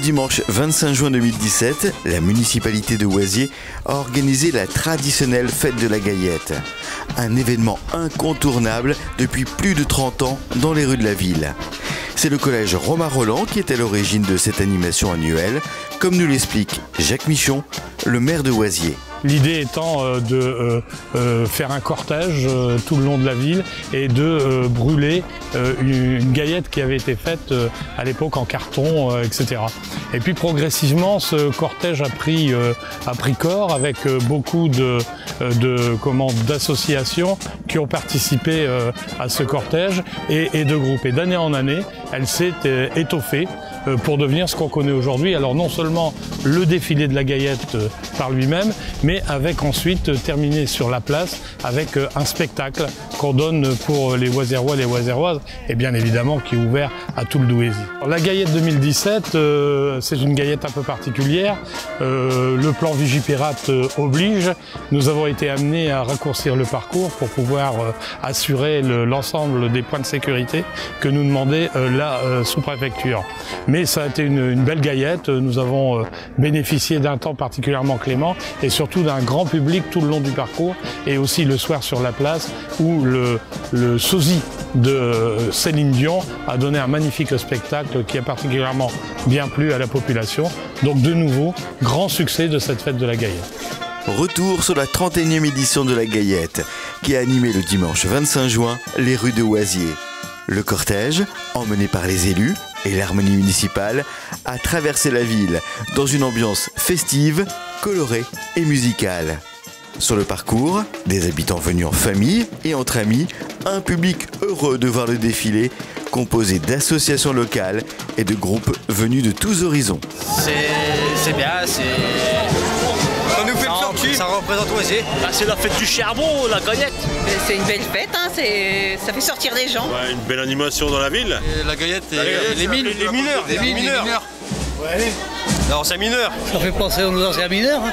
dimanche 25 juin 2017, la municipalité de Oisier a organisé la traditionnelle fête de la Gaillette. Un événement incontournable depuis plus de 30 ans dans les rues de la ville. C'est le collège Romain Rolland qui est à l'origine de cette animation annuelle, comme nous l'explique Jacques Michon, le maire de Oisier. L'idée étant de faire un cortège tout le long de la ville et de brûler une gaillette qui avait été faite à l'époque en carton, etc. Et puis progressivement, ce cortège a pris corps avec beaucoup d'associations qui ont participé à ce cortège et de groupes. Et d'année en année, elle s'est étoffée pour devenir ce qu'on connaît aujourd'hui. Alors non seulement le défilé de la Gaillette par lui-même, mais avec ensuite terminé sur la place avec un spectacle qu'on donne pour les Oisiérois et les Oisiéroises et bien évidemment qui est ouvert à tout le Douaisis. La Gaillette 2017, c'est une Gaillette un peu particulière. Le plan Vigipirate oblige. Nous avons été amenés à raccourcir le parcours pour pouvoir assurer l'ensemble des points de sécurité que nous demandait la sous-préfecture. Mais ça a été une belle Gaillette. Nous avons bénéficié d'un temps particulièrement clément et surtout d'un grand public tout le long du parcours et aussi le soir sur la place où le sosie de Céline Dion a donné un magnifique spectacle qui a particulièrement bien plu à la population. Donc de nouveau, grand succès de cette fête de la Gaillette. Retour sur la 31e édition de la Gaillette qui a animé le dimanche 25 juin les rues de Oisier. Le cortège, emmené par les élus et l'harmonie municipale, a traversé la ville dans une ambiance festive, colorée et musicale. Sur le parcours, des habitants venus en famille et entre amis, un public heureux de voir le défilé, composé d'associations locales et de groupes venus de tous horizons. C'est bien, ça nous fait sortir. Ça représente Oisier. Bah, c'est la fête du charbon, la Gaillette. C'est une belle fête, hein, ça fait sortir des gens. Ouais, une belle animation dans la ville. Et la Gaillette et les mineurs. Les mineurs. Ouais, non, c'est mineurs. Ça fait penser aux anciens mineurs. Hein.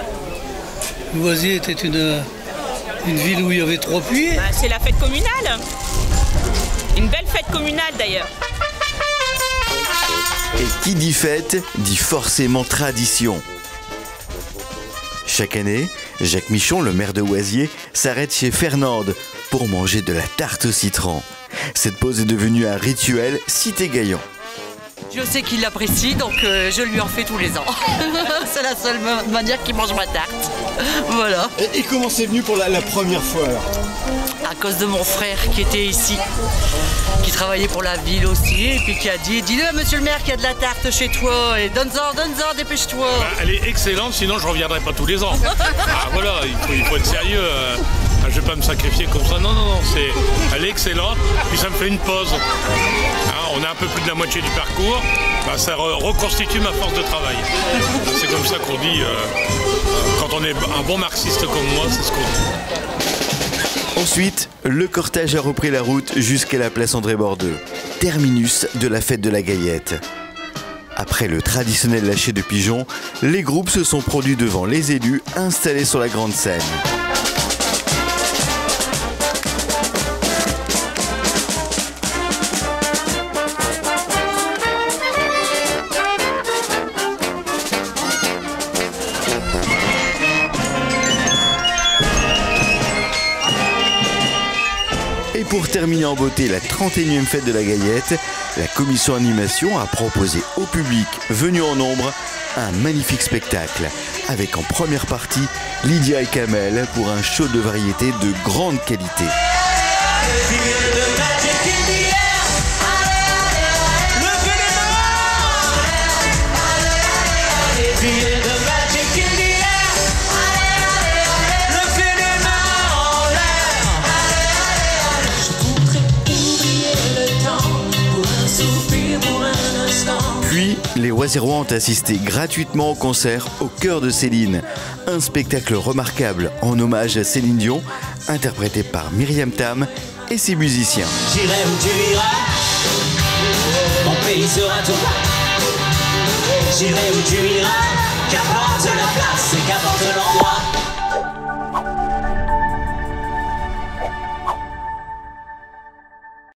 Oisier était une ville où il y avait 3 puits. Bah, c'est la fête communale. Une belle fête communale d'ailleurs. Et qui dit fête, dit forcément tradition. Chaque année, Jacques Michon, le maire de Oisier, s'arrête chez Fernande pour manger de la tarte au citron. Cette pause est devenue un rituel cité Gaillan. Je sais qu'il l'apprécie, donc je lui en fais tous les ans. C'est la seule manière qu'il mange ma tarte. Voilà. Et comment c'est venu pour la première fois alors? À cause de mon frère qui était ici, qui travaillait pour la ville aussi, et puis qui a dit « Dis-le à monsieur le maire qu'il y a de la tarte chez toi, et donne-en, dépêche-toi ». Elle est excellente, sinon je ne reviendrai pas tous les ans. Ah voilà, il faut être sérieux. Je ne vais pas me sacrifier comme ça. Non, elle est excellente, puis ça me fait une pause. On a un peu plus de la moitié du parcours, ça reconstitue ma force de travail. C'est comme ça qu'on dit, quand on est un bon marxiste comme moi, c'est ce qu'on dit. Ensuite, le cortège a repris la route jusqu'à la place André Bordeu, terminus de la fête de la Gaillette. Après le traditionnel lâcher de pigeons, les groupes se sont produits devant les élus installés sur la grande scène. Et pour terminer en beauté la 31e fête de la Gaillette, la commission animation a proposé au public venu en nombre un magnifique spectacle avec en première partie Lydia et Kamel pour un show de variété de grande qualité. Puis, les Oisiérois ont assisté gratuitement au concert Au cœur de Céline, un spectacle remarquable en hommage à Céline Dion, interprété par Myriam Tam et ses musiciens. J'irai où tu iras, mon pays sera toi. J'irai où tu iras, qu'importe la place et qu'importe l'endroit.